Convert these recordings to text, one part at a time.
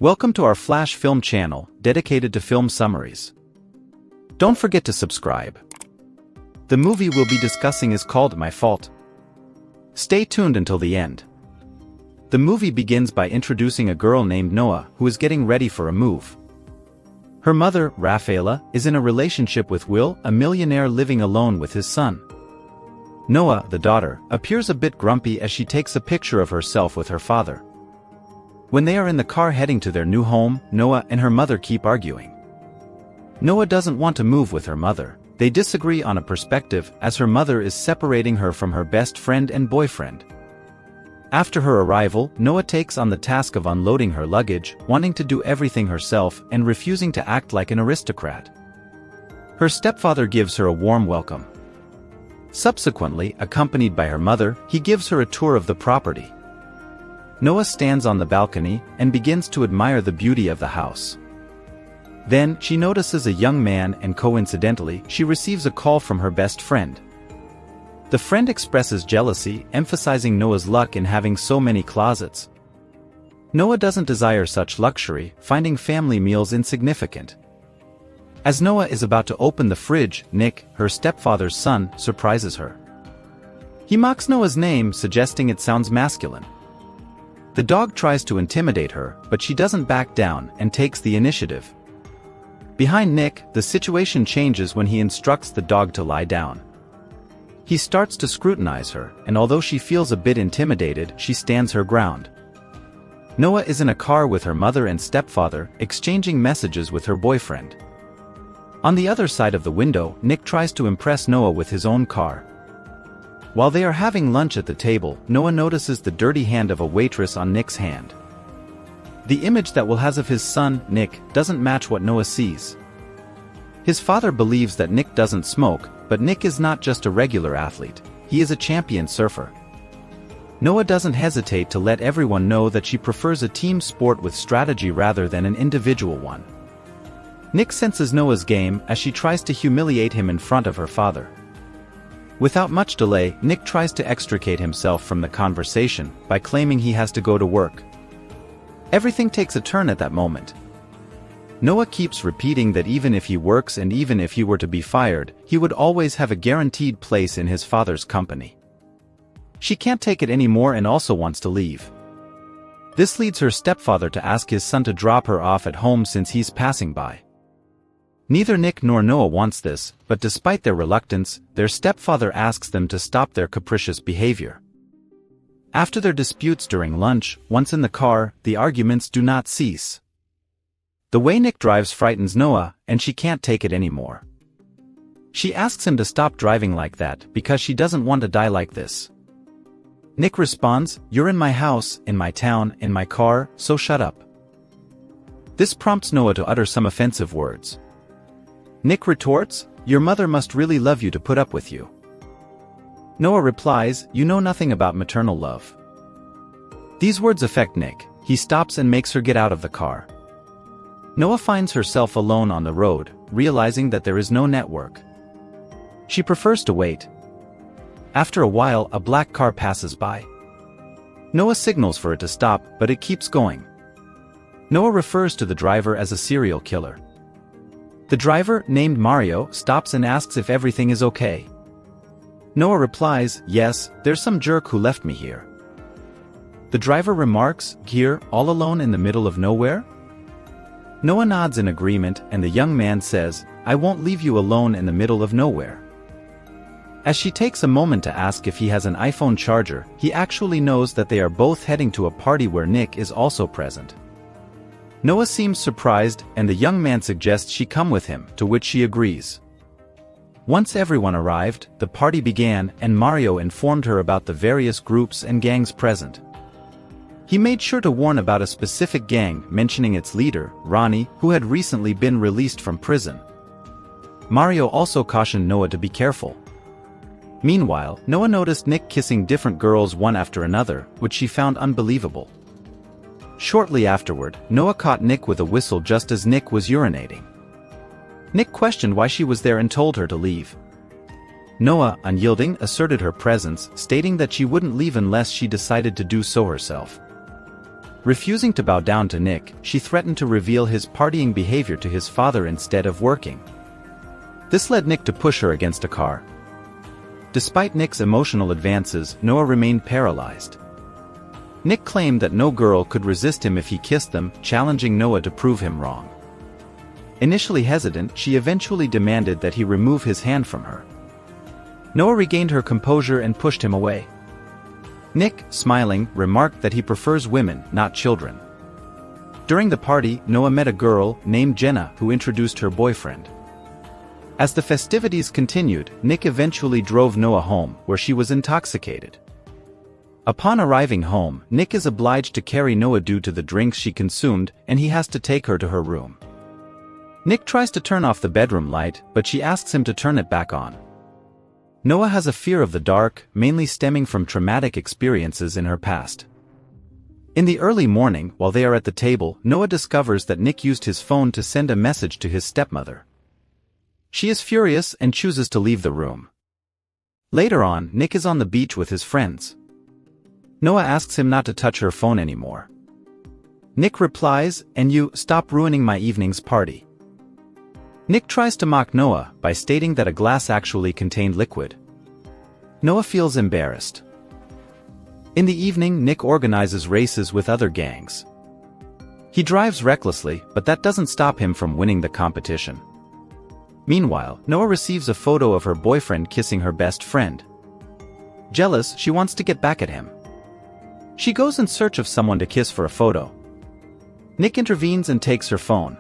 Welcome to our Flash Film channel, dedicated to film summaries. Don't forget to subscribe. The movie we'll be discussing is called My Fault. Stay tuned until the end. The movie begins by introducing a girl named Noah who is getting ready for a move. Her mother, Rafaela, is in a relationship with Will, a millionaire living alone with his son. Noah, the daughter, appears a bit grumpy as she takes a picture of herself with her father. When they are in the car heading to their new home, Noah and her mother keep arguing. Noah doesn't want to move with her mother. They disagree on a perspective as her mother is separating her from her best friend and boyfriend. After her arrival, Noah takes on the task of unloading her luggage, wanting to do everything herself and refusing to act like an aristocrat. Her stepfather gives her a warm welcome. Subsequently, accompanied by her mother, he gives her a tour of the property. Noah stands on the balcony and begins to admire the beauty of the house. Then, she notices a young man and coincidentally, she receives a call from her best friend. The friend expresses jealousy, emphasizing Noah's luck in having so many closets. Noah doesn't desire such luxury, finding family meals insignificant. As Noah is about to open the fridge, Nick, her stepfather's son, surprises her. He mocks Noah's name, suggesting it sounds masculine. The dog tries to intimidate her, but she doesn't back down and takes the initiative. Behind Nick, the situation changes when he instructs the dog to lie down. He starts to scrutinize her, and although she feels a bit intimidated, she stands her ground. Noah is in a car with her mother and stepfather, exchanging messages with her boyfriend. On the other side of the window, Nick tries to impress Noah with his own car. While they are having lunch at the table, Noah notices the dirty hand of a waitress on Nick's hand. The image that Will has of his son, Nick, doesn't match what Noah sees. His father believes that Nick doesn't smoke, but Nick is not just a regular athlete, he is a champion surfer. Noah doesn't hesitate to let everyone know that she prefers a team sport with strategy rather than an individual one. Nick senses Noah's game as she tries to humiliate him in front of her father. Without much delay, Nick tries to extricate himself from the conversation by claiming he has to go to work. Everything takes a turn at that moment. Noah keeps repeating that even if he works and even if he were to be fired, he would always have a guaranteed place in his father's company. She can't take it anymore and also wants to leave. This leads her stepfather to ask his son to drop her off at home since he's passing by. Neither Nick nor Noah wants this, but despite their reluctance, their stepfather asks them to stop their capricious behavior. After their disputes during lunch, once in the car, the arguments do not cease. The way Nick drives frightens Noah, and she can't take it anymore. She asks him to stop driving like that because she doesn't want to die like this. Nick responds, "You're in my house, in my town, in my car, so shut up." This prompts Noah to utter some offensive words. Nick retorts, "Your mother must really love you to put up with you." Noah replies, "You know nothing about maternal love." These words affect Nick. He stops and makes her get out of the car. Noah finds herself alone on the road, realizing that there is no network. She prefers to wait. After a while, a black car passes by. Noah signals for it to stop, but it keeps going. Noah refers to the driver as a serial killer. The driver, named Mario, stops and asks if everything is okay. Noah replies, "Yes, there's some jerk who left me here." The driver remarks, "Here, all alone in the middle of nowhere?" Noah nods in agreement and the young man says, "I won't leave you alone in the middle of nowhere." As she takes a moment to ask if he has an iPhone charger, he actually knows that they are both heading to a party where Nick is also present. Noah seems surprised, and the young man suggests she come with him, to which she agrees. Once everyone arrived, the party began, and Mario informed her about the various groups and gangs present. He made sure to warn about a specific gang, mentioning its leader, Ronnie, who had recently been released from prison. Mario also cautioned Noah to be careful. Meanwhile, Noah noticed Nick kissing different girls one after another, which she found unbelievable. Shortly afterward, Noah caught Nick with a whistle just as Nick was urinating. Nick questioned why she was there and told her to leave. Noah, unyielding, asserted her presence, stating that she wouldn't leave unless she decided to do so herself. Refusing to bow down to Nick, she threatened to reveal his partying behavior to his father instead of working. This led Nick to push her against a car. Despite Nick's emotional advances, Noah remained paralyzed. Nick claimed that no girl could resist him if he kissed them, challenging Noah to prove him wrong. Initially hesitant, she eventually demanded that he remove his hand from her. Noah regained her composure and pushed him away. Nick, smiling, remarked that he prefers women, not children. During the party, Noah met a girl named Jenna who introduced her boyfriend. As the festivities continued, Nick eventually drove Noah home, where she was intoxicated. Upon arriving home, Nick is obliged to carry Noah due to the drinks she consumed, and he has to take her to her room. Nick tries to turn off the bedroom light, but she asks him to turn it back on. Noah has a fear of the dark, mainly stemming from traumatic experiences in her past. In the early morning, while they are at the table, Noah discovers that Nick used his phone to send a message to his stepmother. She is furious and chooses to leave the room. Later on, Nick is on the beach with his friends. Noah asks him not to touch her phone anymore. Nick replies, "And you, stop ruining my evening's party." Nick tries to mock Noah by stating that a glass actually contained liquid. Noah feels embarrassed. In the evening, Nick organizes races with other gangs. He drives recklessly, but that doesn't stop him from winning the competition. Meanwhile, Noah receives a photo of her boyfriend kissing her best friend. Jealous, she wants to get back at him. She goes in search of someone to kiss for a photo. Nick intervenes and takes her phone.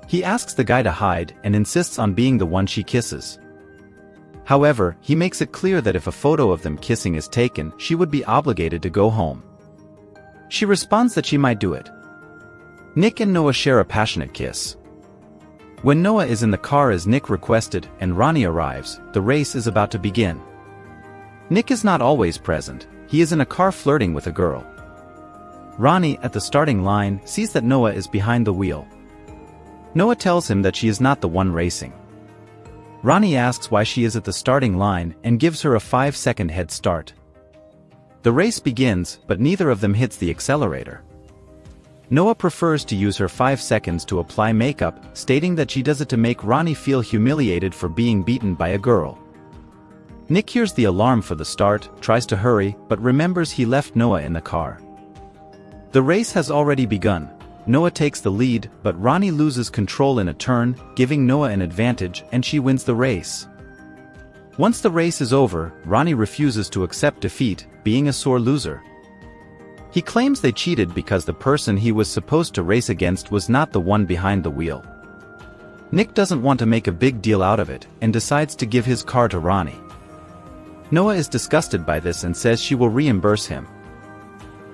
He asks the guy to hide and insists on being the one she kisses. However, he makes it clear that if a photo of them kissing is taken, she would be obligated to go home. She responds that she might do it. Nick and Noah share a passionate kiss. When Noah is in the car as Nick requested and Ronnie arrives, the race is about to begin. Nick is not always present, he is in a car flirting with a girl. Ronnie, at the starting line, sees that Noah is behind the wheel. Noah tells him that she is not the one racing. Ronnie asks why she is at the starting line and gives her a 5-second head start. The race begins, but neither of them hits the accelerator. Noah prefers to use her 5 seconds to apply makeup, stating that she does it to make Ronnie feel humiliated for being beaten by a girl. Nick hears the alarm for the start, tries to hurry, but remembers he left Noah in the car. The race has already begun. Noah takes the lead, but Ronnie loses control in a turn, giving Noah an advantage, and she wins the race. Once the race is over, Ronnie refuses to accept defeat, being a sore loser. He claims they cheated because the person he was supposed to race against was not the one behind the wheel. Nick doesn't want to make a big deal out of it, and decides to give his car to Ronnie. Noah is disgusted by this and says she will reimburse him.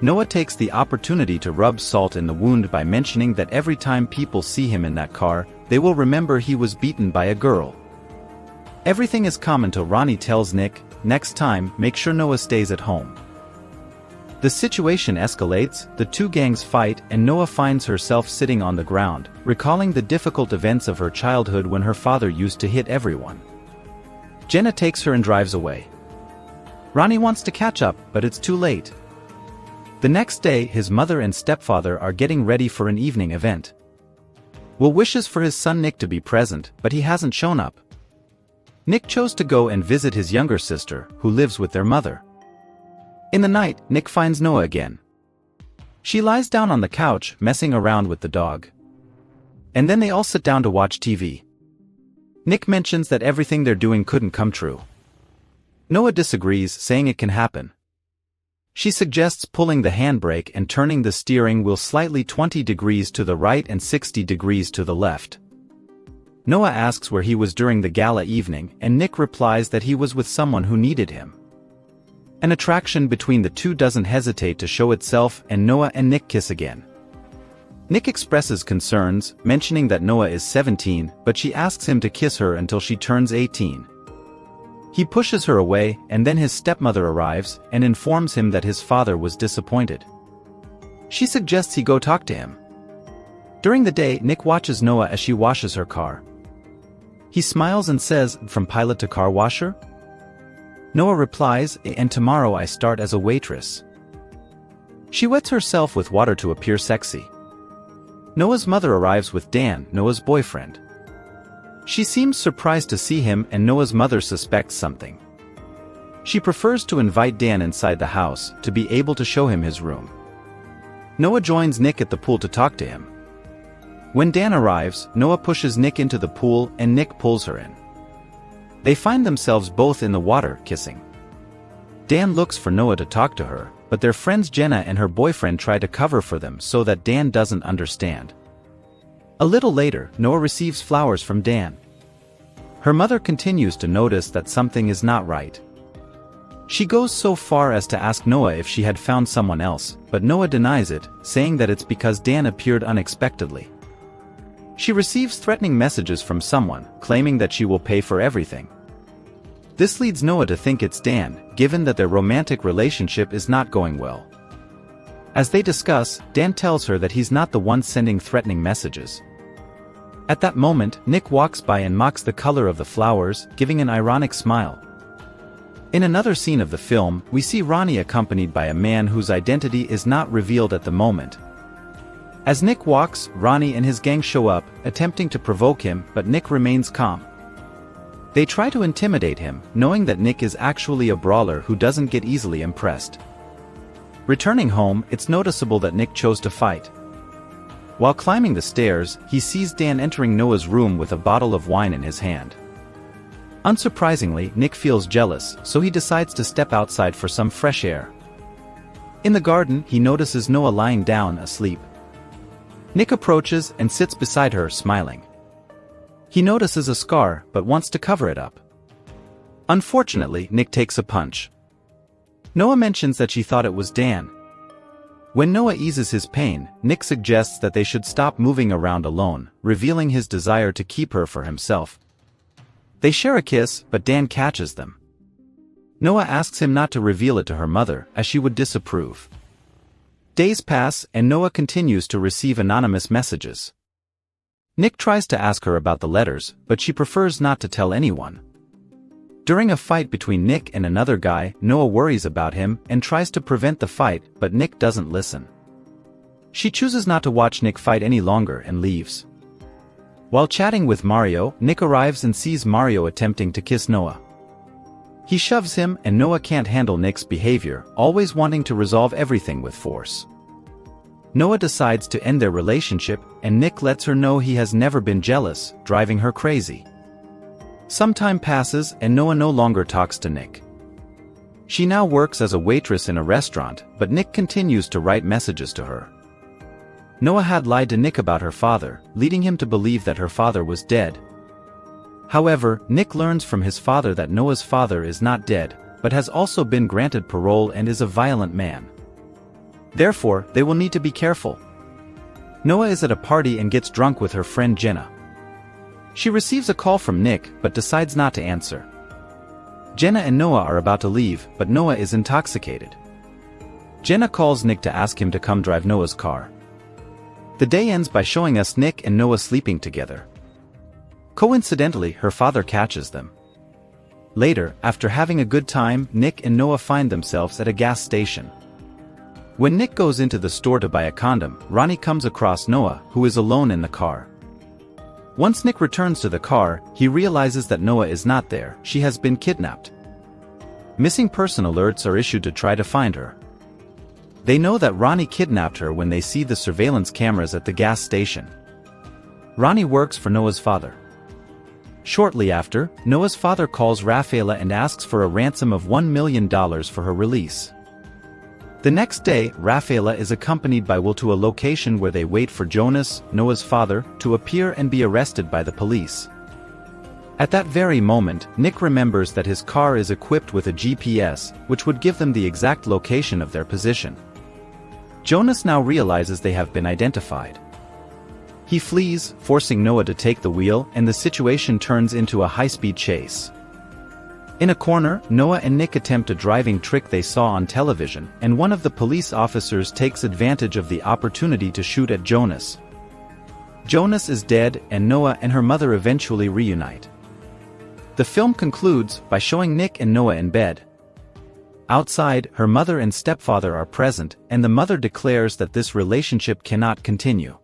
Noah takes the opportunity to rub salt in the wound by mentioning that every time people see him in that car, they will remember he was beaten by a girl. Everything is calm until Ronnie tells Nick, "Next time, make sure Noah stays at home." The situation escalates, the two gangs fight, and Noah finds herself sitting on the ground, recalling the difficult events of her childhood when her father used to hit everyone. Jenna takes her and drives away. Ronnie wants to catch up, but it's too late. The next day, his mother and stepfather are getting ready for an evening event. Will wishes for his son Nick to be present, but he hasn't shown up. Nick chose to go and visit his younger sister, who lives with their mother. In the night, Nick finds Noah again. She lies down on the couch, messing around with the dog. And then they all sit down to watch TV. Nick mentions that everything they're doing couldn't come true. Noah disagrees, saying it can happen. She suggests pulling the handbrake and turning the steering wheel slightly 20 degrees to the right and 60 degrees to the left. Noah asks where he was during the gala evening, and Nick replies that he was with someone who needed him. An attraction between the two doesn't hesitate to show itself, and Noah and Nick kiss again. Nick expresses concerns, mentioning that Noah is 17, but she asks him to kiss her until she turns 18. He pushes her away, and then his stepmother arrives and informs him that his father was disappointed. She suggests he go talk to him. During the day, Nick watches Noah as she washes her car. He smiles and says, "From pilot to car washer?" Noah replies, "And tomorrow I start as a waitress." She wets herself with water to appear sexy. Noah's mother arrives with Dan, Noah's boyfriend. She seems surprised to see him, and Noah's mother suspects something. She prefers to invite Dan inside the house to be able to show him his room. Noah joins Nick at the pool to talk to him. When Dan arrives, Noah pushes Nick into the pool and Nick pulls her in. They find themselves both in the water, kissing. Dan looks for Noah to talk to her, but their friends Jenna and her boyfriend try to cover for them so that Dan doesn't understand. A little later, Noah receives flowers from Dan. Her mother continues to notice that something is not right. She goes so far as to ask Noah if she had found someone else, but Noah denies it, saying that it's because Dan appeared unexpectedly. She receives threatening messages from someone, claiming that she will pay for everything. This leads Noah to think it's Dan, given that their romantic relationship is not going well. As they discuss, Dan tells her that he's not the one sending threatening messages. At that moment, Nick walks by and mocks the color of the flowers, giving an ironic smile. In another scene of the film, we see Ronnie accompanied by a man whose identity is not revealed at the moment. As Nick walks, Ronnie and his gang show up, attempting to provoke him, but Nick remains calm. They try to intimidate him, knowing that Nick is actually a brawler who doesn't get easily impressed. Returning home, it's noticeable that Nick chose to fight. While climbing the stairs, he sees Dan entering Noah's room with a bottle of wine in his hand. Unsurprisingly, Nick feels jealous, so he decides to step outside for some fresh air. In the garden, he notices Noah lying down, asleep. Nick approaches and sits beside her, smiling. He notices a scar, but wants to cover it up. Unfortunately, Nick takes a punch. Noah mentions that she thought it was Dan. When Noah eases his pain, Nick suggests that they should stop moving around alone, revealing his desire to keep her for himself. They share a kiss, but Dan catches them. Noah asks him not to reveal it to her mother, as she would disapprove. Days pass, and Noah continues to receive anonymous messages. Nick tries to ask her about the letters, but she prefers not to tell anyone. During a fight between Nick and another guy, Noah worries about him and tries to prevent the fight, but Nick doesn't listen. She chooses not to watch Nick fight any longer and leaves. While chatting with Mario, Nick arrives and sees Mario attempting to kiss Noah. He shoves him, and Noah can't handle Nick's behavior, always wanting to resolve everything with force. Noah decides to end their relationship, and Nick lets her know he has never been jealous, driving her crazy. Some time passes, and Noah no longer talks to Nick. She now works as a waitress in a restaurant, but Nick continues to write messages to her. Noah had lied to Nick about her father, leading him to believe that her father was dead. However, Nick learns from his father that Noah's father is not dead, but has also been granted parole and is a violent man. Therefore, they will need to be careful. Noah is at a party and gets drunk with her friend Jenna. She receives a call from Nick, but decides not to answer. Jenna and Noah are about to leave, but Noah is intoxicated. Jenna calls Nick to ask him to come drive Noah's car. The day ends by showing us Nick and Noah sleeping together. Coincidentally, her father catches them. Later, after having a good time, Nick and Noah find themselves at a gas station. When Nick goes into the store to buy a condom, Ronnie comes across Noah, who is alone in the car. Once Nick returns to the car, he realizes that Noah is not there, she has been kidnapped. Missing person alerts are issued to try to find her. They know that Ronnie kidnapped her when they see the surveillance cameras at the gas station. Ronnie works for Noah's father. Shortly after, Noah's father calls Rafaela and asks for a ransom of $1 million for her release. The next day, Rafaela is accompanied by Will to a location where they wait for Jonas, Noah's father, to appear and be arrested by the police. At that very moment, Nick remembers that his car is equipped with a GPS, which would give them the exact location of their position. Jonas now realizes they have been identified. He flees, forcing Noah to take the wheel, and the situation turns into a high-speed chase. In a corner, Noah and Nick attempt a driving trick they saw on television, and one of the police officers takes advantage of the opportunity to shoot at Jonas. Jonas is dead, and Noah and her mother eventually reunite. The film concludes by showing Nick and Noah in bed. Outside, her mother and stepfather are present, and the mother declares that this relationship cannot continue.